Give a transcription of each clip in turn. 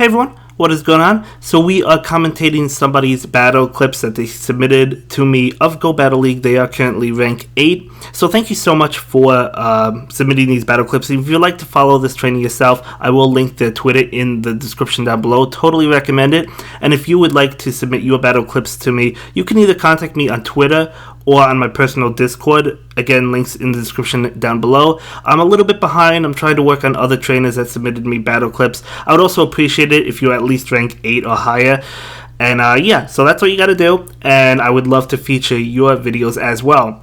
everyone, what is going on? So we are commentating somebody's battle clips that they submitted to me of Go Battle League. They are currently rank 8. So thank you so much for submitting these battle clips. If you'd like to follow this training yourself, I will link their Twitter in the description down below. Totally recommend it. And if you would like to submit your battle clips to me, you can either contact me on Twitter or on my personal Discord. Again, links in the description down below. I'm a little bit behind. I'm trying to work on other trainers that submitted me battle clips. I would also appreciate it if you're at least rank 8 or higher. And yeah, so that's what you got to do. And I would love to feature your videos as well.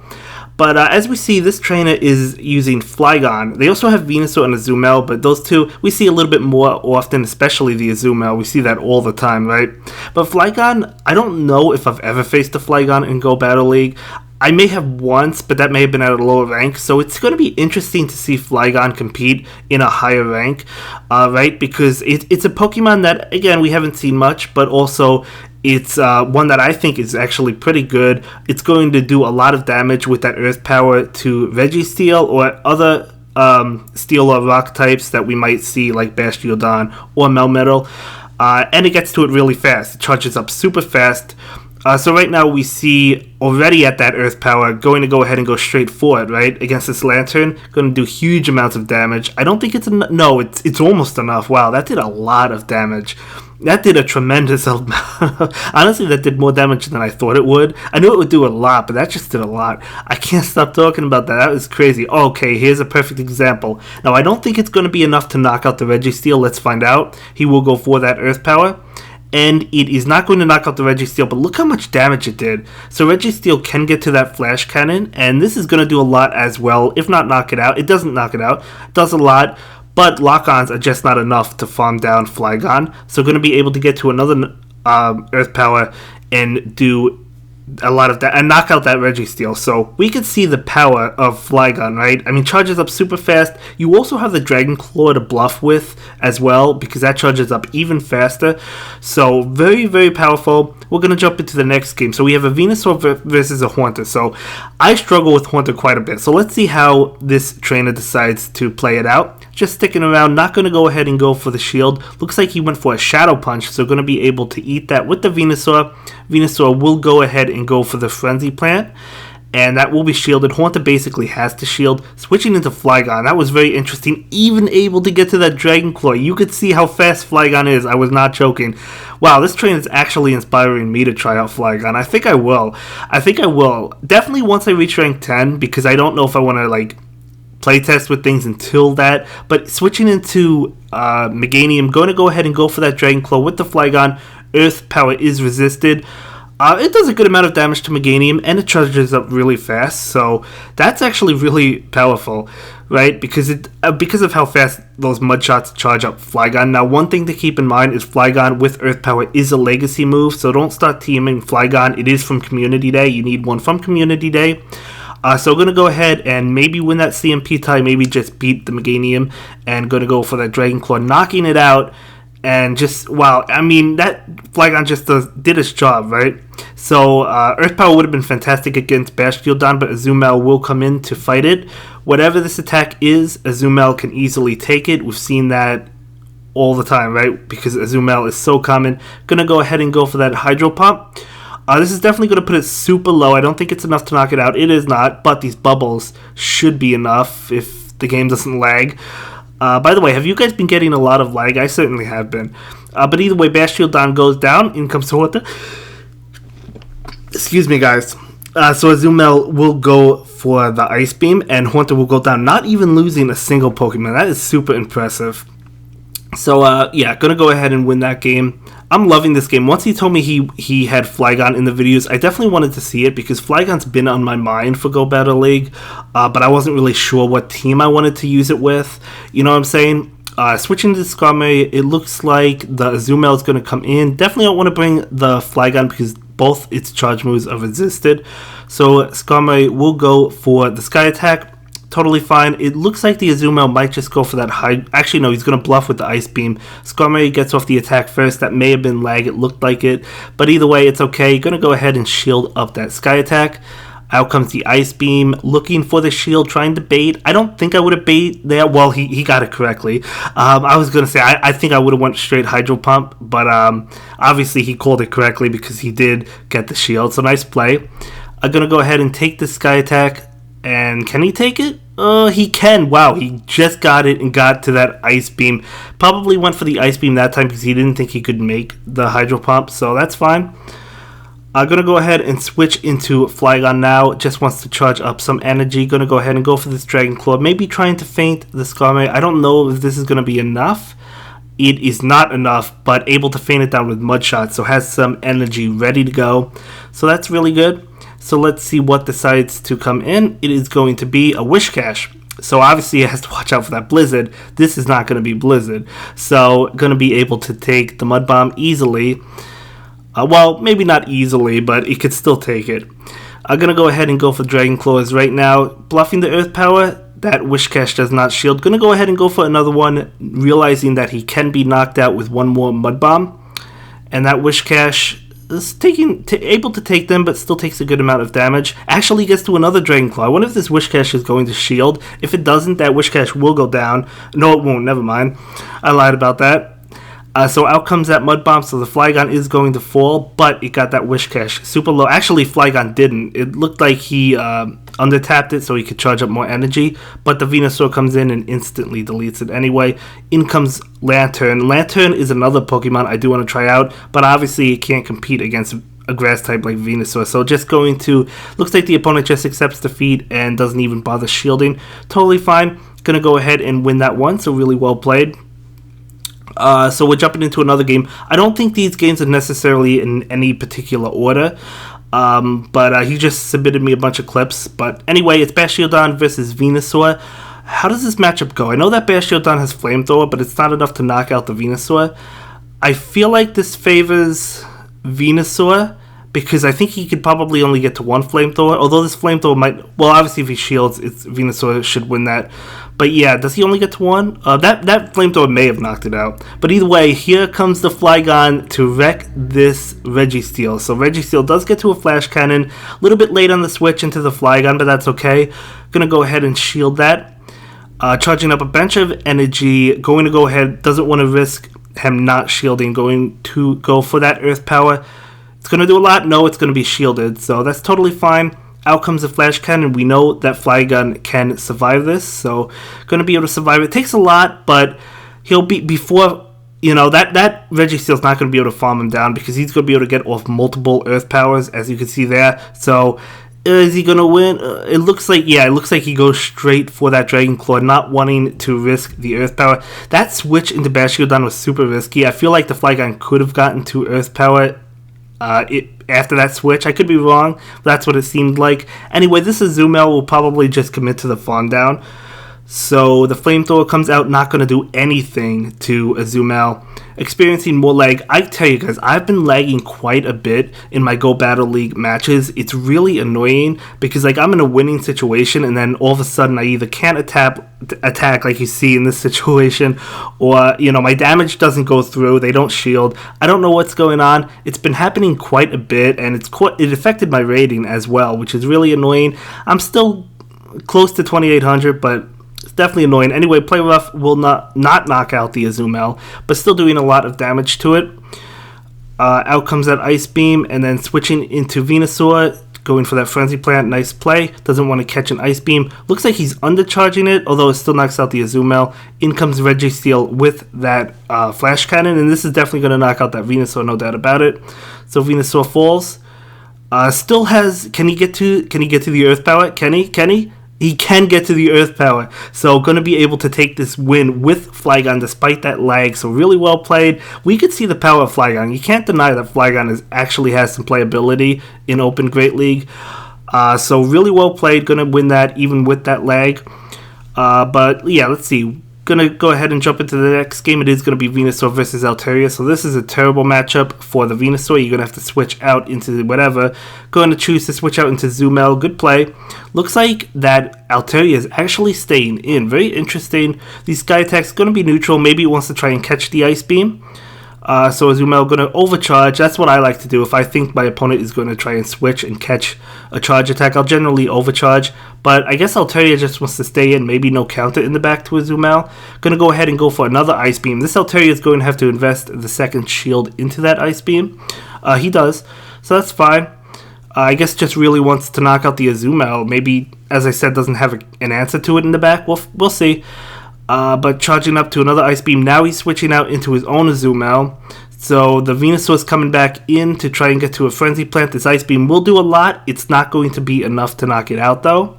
But as we see, this trainer is using Flygon. They also have Venusaur and Azumel, but those two we see a little bit more often, especially the Azumel. We see that all the time, right? But Flygon, I don't know if I've ever faced a Flygon in Go Battle League. I may have once, but that may have been at a lower rank. So it's going to be interesting to see Flygon compete in a higher rank, right? Because it's a Pokemon that, again, we haven't seen much, but also it's one that I think is actually pretty good. It's going to do a lot of damage with that Earth Power to Registeel or other Steel or Rock types that we might see, like Bastiodon or Melmetal. And it gets to it really fast. It charges up super fast. So right now we see already at that Earth Power going to go ahead and go straight for it, right? Against this Lantern, going to do huge amounts of damage. I don't think it's no, it's almost enough. Wow, that did a lot of damage. That did a tremendous amount. Honestly, that did more damage than I thought it would. I knew it would do a lot, but that just did a lot. I can't stop talking about that. That was crazy. Okay, here's a perfect example. Now, I don't think it's going to be enough to knock out the Registeel. Let's find out. He will go for that Earth Power. And it is not going to knock out the Registeel, but look how much damage it did. So Registeel can get to that Flash Cannon, and this is going to do a lot as well, if not knock it out. It doesn't knock it out. It does a lot, but Lock-Ons are just not enough to farm down Flygon. So going to be able to get to another Earth Power and do a lot of that and knock out that Registeel. So we can see the power of Flygon, right? I mean, charges up super fast. You also have the Dragon Claw to bluff with as well, because that charges up even faster. So very, very powerful. We're going to jump into the next game. So we have a Venusaur versus a Haunter. So I struggle with Haunter quite a bit. So let's see how this trainer decides to play it out. Just sticking around, not going to go ahead and go for the shield. Looks like he went for a Shadow Punch, so going to be able to eat that with the Venusaur. Venusaur will go ahead and go for the Frenzy Plant, and that will be shielded. Haunter basically has to shield. Switching into Flygon, that was very interesting. Even able to get to that Dragon Claw. You could see how fast Flygon is. I was not joking. Wow, this train is actually inspiring me to try out Flygon. I think I will. Definitely once I reach rank 10, because I don't know if I want to, like, playtest with things until that. But switching into Meganium, going to go ahead and go for that Dragon Claw with the Flygon. Earth Power is resisted. It does a good amount of damage to Meganium, and it charges up really fast, so that's actually really powerful, right? Because of how fast those mud shots charge up Flygon. Now, one thing to keep in mind is Flygon with Earth Power is a legacy move, so don't start teaming Flygon. It is from Community Day. You need one from Community Day. So going to go ahead and maybe win that CMP tie, maybe just beat the Meganium, and going to go for that Dragon Claw, knocking it out. And just, wow, I mean, that Flygon just did its job, right? So, Earth Power would have been fantastic against Bastiodon, but Azumel will come in to fight it. Whatever this attack is, Azumel can easily take it. We've seen that all the time, right? Because Azumel is so common. Gonna go ahead and go for that Hydro Pump. This is definitely going to put it super low. I don't think it's enough to knock it out. It is not, but these bubbles should be enough if the game doesn't lag. By the way, have you guys been getting a lot of lag? I certainly have been. But either way, Bastiodon goes down. In comes Haunter. Excuse me, guys. So Azumel will go for the Ice Beam, and Haunter will go down, not even losing a single Pokemon. That is super impressive. So, yeah, gonna go ahead and win that game. I'm loving this game. Once he told me he had Flygon in the videos, I definitely wanted to see it because Flygon's been on my mind for Go Battle League, but I wasn't really sure what team I wanted to use it with. You know what I'm saying? Switching to Skarmory, it looks like the Azumel is going to come in. Definitely don't want to bring the Flygon because both its charge moves are resisted. So Skarmory will go for the Sky Attack. Totally fine. It looks like the Azumel might just go for that high. Actually, no, he's going to bluff with the Ice Beam. Skarmory gets off the attack first. That may have been lag. It looked like it. But either way, it's okay. Going to go ahead and shield up that Sky Attack. Out comes the Ice Beam, looking for the shield, trying to bait. I don't think I would have bait there. Well, he got it correctly. I was going to say, I think I would have went straight Hydro Pump, but obviously he called it correctly because he did get the shield, so nice play. I'm going to go ahead and take the Sky Attack, and can he take it? He can. Wow, he just got it and got to that Ice Beam. Probably went for the Ice Beam that time because he didn't think he could make the Hydro Pump, so that's fine. I'm going to go ahead and switch into Flygon now. Just wants to charge up some energy. Going to go ahead and go for this Dragon Claw. Maybe trying to feint the Skarmory. I don't know if this is going to be enough. It is not enough, but able to feint it down with Mud Shot. So has some energy ready to go. So that's really good. So let's see what decides to come in. It is going to be a Whiscash. So obviously it has to watch out for that Blizzard. This is not going to be Blizzard. So going to be able to take the Mud Bomb easily. Well, maybe not easily, but it could still take it. I'm going to go ahead and go for Dragon Claws right now. Bluffing the Earth Power, that Whiscash does not shield. Going to go ahead and go for another one, realizing that he can be knocked out with one more Mud Bomb. And that Whiscash is able to take them, but still takes a good amount of damage. Actually gets to another Dragon Claw. I wonder if this Whiscash is going to shield. If it doesn't, that Whiscash will go down. No, it won't. Never mind. I lied about that. So out comes that Mud Bomb, so the Flygon is going to fall, but it got that Whiscash super low. Actually, Flygon didn't. It looked like he under-tapped it so he could charge up more energy, but the Venusaur comes in and instantly deletes it anyway. In comes Lantern. Lantern is another Pokemon I do want to try out, but obviously it can't compete against a grass type like Venusaur, so just going to... Looks like the opponent just accepts defeat and doesn't even bother shielding. Totally fine. Gonna go ahead and win that one, so really well played. So we're jumping into another game. I don't think these games are necessarily in any particular order, but he just submitted me a bunch of clips. But anyway, it's Bastiodon versus Venusaur. How does this matchup go? I know that Bastiodon has Flamethrower, but it's not enough to knock out the Venusaur. I feel like this favors Venusaur, because I think he could probably only get to one Flamethrower, although this Flamethrower might... Well, obviously if he shields, Venusaur should win that. But yeah, does he only get to one? That Flamethrower may have knocked it out. But either way, here comes the Flygon to wreck this Registeel. So Registeel does get to a Flash Cannon. A little bit late on the switch into the Flygon, but that's okay. Gonna go ahead and shield that. Charging up a bunch of energy. Going to go ahead, doesn't want to risk him not shielding. Going to go for that Earth Power. It's going to do a lot. No, it's going to be shielded. So that's totally fine. Out comes the Flash Cannon. We know that Flygon can survive this. So going to be able to survive it. It takes a lot, but he'll be before... You know, that Registeel's not going to be able to farm him down because he's going to be able to get off multiple Earth Powers, as you can see there. So is he going to win? It looks like he goes straight for that Dragon Claw, not wanting to risk the Earth Power. That switch into Bastiodon was super risky. I feel like the Flygon could have gotten to Earth Power after that switch. I could be wrong, but that's what it seemed like. Anyway, this Azumel will probably just commit to the farm down. So the Flamethrower comes out, not going to do anything to Azumel. Experiencing more lag. I tell you guys, I've been lagging quite a bit in my Go Battle League matches. It's really annoying because like I'm in a winning situation and then all of a sudden I either can't attack like you see in this situation, or you know, my damage doesn't go through, they don't shield. I don't know what's going on. It's been happening quite a bit and it affected my rating as well, which is really annoying. I'm still close to 2800, but it's definitely annoying. Anyway, Play Rough will not knock out the Azumel, but still doing a lot of damage to it. Out comes that Ice Beam, and then switching into Venusaur, going for that Frenzy Plant. Nice play. Doesn't want to catch an Ice Beam. Looks like he's undercharging it, although it still knocks out the Azumel. In comes Registeel with that Flash Cannon, and this is definitely going to knock out that Venusaur, no doubt about it. So Venusaur falls. Still has... Can he get to the Earth Power? Can he? He can get to the Earth Power, so going to be able to take this win with Flygon despite that lag, so really well played. We could see the power of Flygon. You can't deny that Flygon actually has some playability in Open Great League, so really well played, going to win that even with that lag. But yeah, let's see. Going to go ahead and jump into the next game. It is going to be Venusaur versus Altaria. So this is a terrible matchup for the Venusaur. You're going to have to switch out into whatever. Going to choose to switch out into Zumel. Good play. Looks like that Altaria is actually staying in. Very interesting. The Sky Attack's going to be neutral. Maybe it wants to try and catch the Ice Beam. So Azumel going to overcharge. That's what I like to do. If I think my opponent is going to try and switch and catch a charge attack, I'll generally overcharge. But I guess Altaria just wants to stay in. Maybe no counter in the back to Azumel. Going to go ahead and go for another Ice Beam. This Altaria is going to have to invest the second shield into that Ice Beam. He does. So that's fine. I guess just really wants to knock out the Azumel. Maybe, as I said, doesn't have an answer to it in the back. We'll see. But charging up to another Ice Beam. Now he's switching out into his own Azumel. So the Venusaur is coming back in to try and get to a Frenzy Plant. This Ice Beam will do a lot. It's not going to be enough to knock it out, though.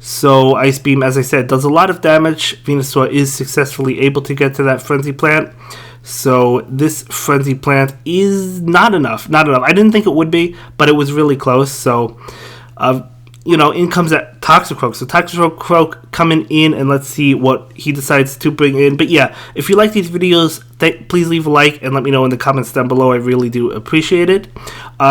So Ice Beam, as I said, does a lot of damage. Venusaur is successfully able to get to that Frenzy Plant. So this Frenzy Plant is not enough. Not enough. I didn't think it would be, but it was really close. So, in comes that Toxicroak. So Toxicroak coming in, and let's see what he decides to bring in. But yeah, if you like these videos, please leave a like and let me know in the comments down below. I really do appreciate it.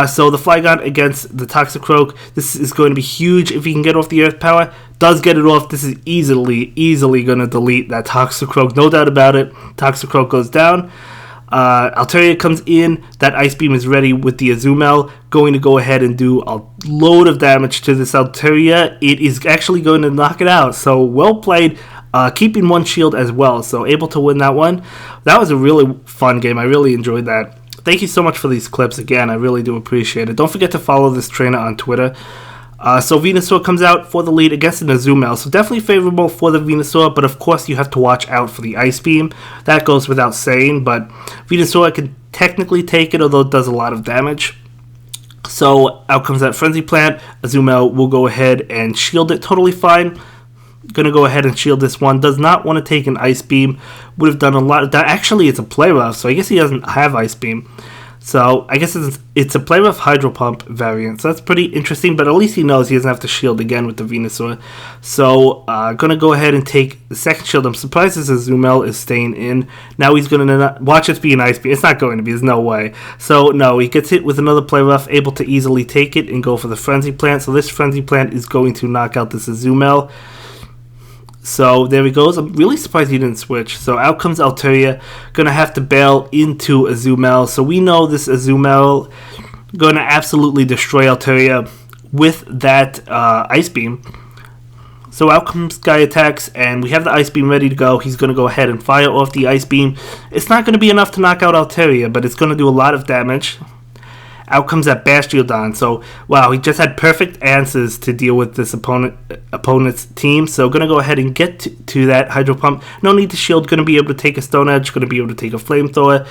So the Flygon against the Toxicroak. This is going to be huge if he can get off the Earth Power. Does get it off. This is easily going to delete that Toxicroak. No doubt about it. Toxicroak goes down. Altaria comes in. That Ice Beam is ready with the Azumel. Going to go ahead and do a load of damage to this Altaria. It is actually going to knock it out. So well played. Keeping one shield as well. So able to win that one. That was a really fun game. I really enjoyed that. Thank you so much for these clips. Again, I really do appreciate it. Don't forget to follow this trainer on Twitter. So Venusaur comes out for the lead against an Azumel. So definitely favorable for the Venusaur, but of course you have to watch out for the Ice Beam. That goes without saying, but Venusaur can technically take it, although it does a lot of damage. So out comes that Frenzy Plant. Azumel will go ahead and shield it totally fine. Gonna go ahead and shield this one. Does not want to take an Ice Beam. Would have done a lot of that. Actually, it's a play rough, so I guess he doesn't have Ice Beam. So I guess it's a play rough Hydro Pump variant. So that's pretty interesting, but at least he knows he doesn't have to shield again with the Venusaur. So gonna go ahead and take the second shield. I'm surprised this Azumel is staying in. Now he's gonna watch it be an Ice Beam. It's not going to be. There's no way. So no, he gets hit with another play rough, able to easily take it and go for the Frenzy Plant. So this Frenzy Plant is going to knock out this Azumel. So there he goes. I'm really surprised he didn't switch. So out comes Altaria. Gonna have to bail into Azumel. So we know this Azumel gonna absolutely destroy Altaria with that Ice Beam. So out comes Sky Attacks, and we have the Ice Beam ready to go. He's gonna go ahead and fire off the Ice Beam. It's not gonna be enough to knock out Altaria, but it's gonna do a lot of damage. Out comes that Bastiodon. So, wow, he just had perfect answers to deal with this opponent's team. So, going to go ahead and get to that Hydro Pump. No need to shield. Going to be able to take a Stone Edge. Going to be able to take a Flamethrower.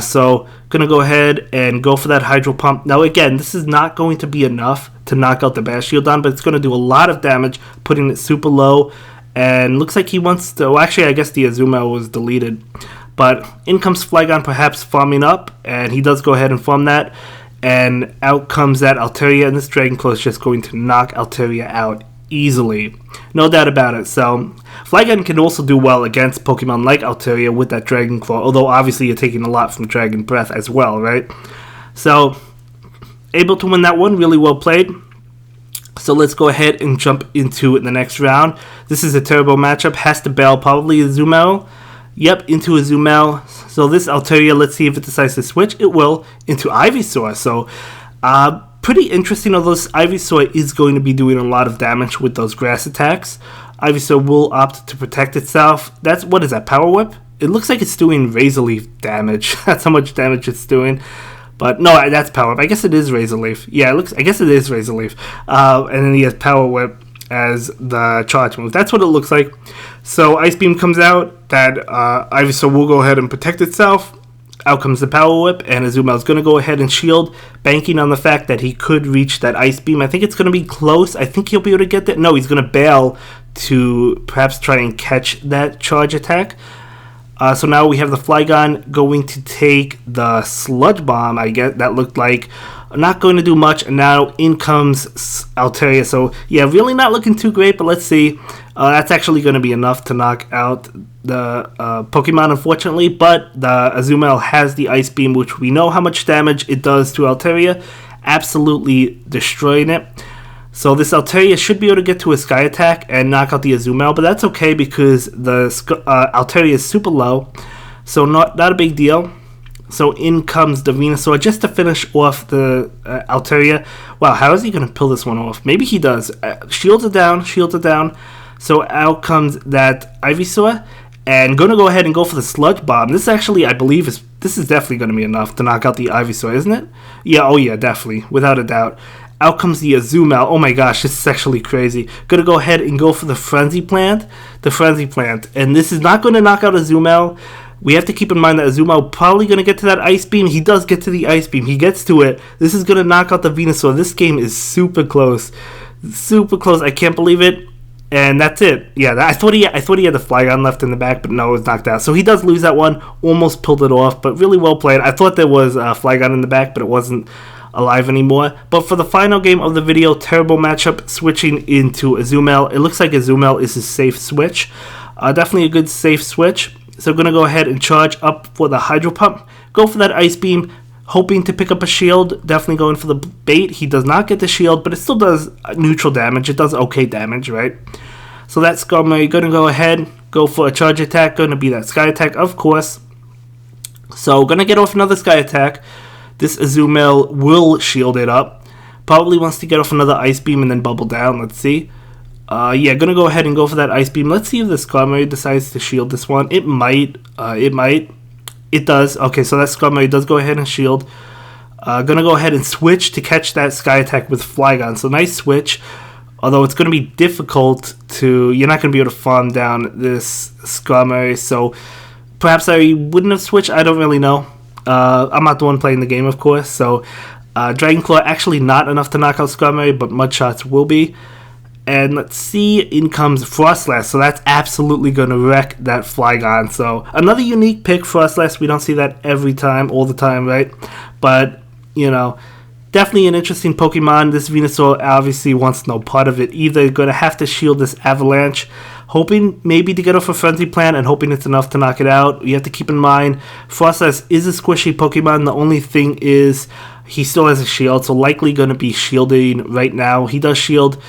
So, going to go ahead and go for that Hydro Pump. Now, again, this is not going to be enough to knock out the Bastiodon, but it's going to do a lot of damage, putting it super low. And looks like he wants to... Well, actually, I guess the Azumel was deleted. But in comes Flygon, perhaps farming up, and he does go ahead and farm that. And out comes that Altaria, and this Dragon Claw is just going to knock Altaria out easily. No doubt about it. So Flygon can also do well against Pokemon like Altaria with that Dragon Claw, although obviously you're taking a lot from Dragon Breath as well, right? So able to win that one, really well played. So let's go ahead and jump into the next round. This is a terrible matchup. Has to bail probably Azumel. Yep, into Azumel. So this Altaria, let's see if it decides to switch. It will, into Ivysaur. So pretty interesting, although this Ivysaur is going to be doing a lot of damage with those grass attacks. Ivysaur will opt to protect itself. What is that, Power Whip? It looks like it's doing Razor Leaf damage. That's how much damage it's doing. But no, that's Power Whip. I guess it is Razor Leaf. Yeah, I guess it is Razor Leaf. And then he has Power Whip as the charge move. That's what it looks like. So Ice Beam comes out. That Ivysaur will go ahead and protect itself. Out comes the Power Whip, and Azumel's going to go ahead and shield, banking on the fact that he could reach that Ice Beam. I think it's going to be close. I think he'll be able to get that. No, he's going to bail to perhaps try and catch that charge attack. So now we have the Flygon going to take the Sludge Bomb, I guess that looked like. Not going to do much, and now in comes Altaria. So, yeah, really not looking too great, but let's see. That's actually going to be enough to knock out the Pokemon, unfortunately, but the Azumel has the Ice Beam, which we know how much damage it does to Altaria, absolutely destroying it. So this Altaria should be able to get to a Sky Attack and knock out the Azumel, but that's okay because the Altaria is super low. So not a big deal. So in comes the Venusaur just to finish off the Altaria. Wow, how is he going to pull this one off? Maybe he does. Shields are down, shields are down. So out comes that Ivysaur. And going to go ahead and go for the Sludge Bomb. This actually, I believe, this is definitely going to be enough to knock out the Ivysaur, isn't it? Yeah, oh yeah, definitely, without a doubt. Out comes the Azumel. Oh my gosh, this is actually crazy. Going to go ahead and go for the Frenzy Plant. The Frenzy Plant. And this is not going to knock out Azumel. We have to keep in mind that Azumel probably going to get to that Ice Beam. He does get to the Ice Beam. He gets to it. This is going to knock out the Venusaur. This game is super close. Super close. I can't believe it. And that's it. Yeah, I thought he had the Flygon left in the back, but no, it was knocked out. So he does lose that one. Almost pulled it off, but really well played. I thought there was Flygon in the back, but it wasn't alive anymore. But for the final game of the video, terrible matchup, switching into Azumel. It looks like Azumel is a safe switch. Definitely a good safe switch. So I'm going to go ahead and charge up for the Hydro Pump. Go for that Ice Beam, hoping to pick up a shield. Definitely going for the bait. He does not get the shield, but it still does neutral damage. It does okay damage, right? So that's going to go ahead, go for a charge attack. Going to be that Sky Attack, of course. So going to get off another Sky Attack. This Azumel will shield it up. Probably wants to get off another Ice Beam and then bubble down. Let's see. Yeah, gonna go ahead and go for that Ice Beam. Let's see if the Skarmory decides to shield this one. It might. It does. Okay, so that Skarmory does go ahead and shield. Gonna go ahead and switch to catch that Sky Attack with Flygon. So nice switch. Although it's gonna be difficult to... You're not gonna be able to farm down this Skarmory. So perhaps I wouldn't have switched. I don't really know. I'm not the one playing the game, of course. So Dragon Claw actually not enough to knock out Skarmory, but Mud Shots will be. And let's see, in comes Frostlass. So that's absolutely going to wreck that Flygon. So another unique pick, Frostlass. We don't see that every time, all the time, right? But, you know, definitely an interesting Pokemon. This Venusaur obviously wants no part of it either. Going to have to shield this Avalanche. Hoping maybe to get off a Frenzy Plant and hoping it's enough to knock it out. You have to keep in mind, Frostlass is a squishy Pokemon. The only thing is he still has a shield. So likely going to be shielding right now. He does shield.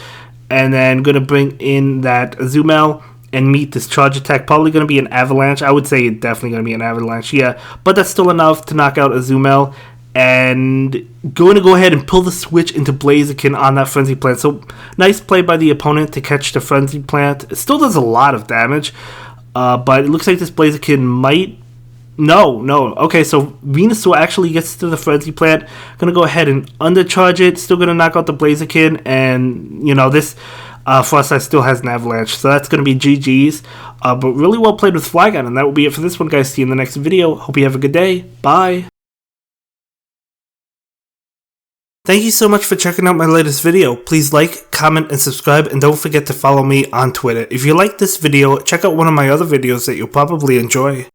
And then going to bring in that Azumel and meet this charge attack. Probably going to be an Avalanche. I would say definitely going to be an Avalanche, yeah. But that's still enough to knock out Azumel. And going to go ahead and pull the switch into Blaziken on that Frenzy Plant. So nice play by the opponent to catch the Frenzy Plant. It still does a lot of damage. But it looks like this Blaziken might... No. Okay, so Venusaur actually gets to the Frenzy Plant. Gonna go ahead and undercharge it. Still gonna knock out the Blaziken. And, you know, this Frostlass still has an Avalanche. So that's gonna be GG's. But really well played with Flygon. And that will be it for this one, guys. See you in the next video. Hope you have a good day. Bye. Thank you so much for checking out my latest video. Please like, comment, and subscribe. And don't forget to follow me on Twitter. If you like this video, check out one of my other videos that you'll probably enjoy.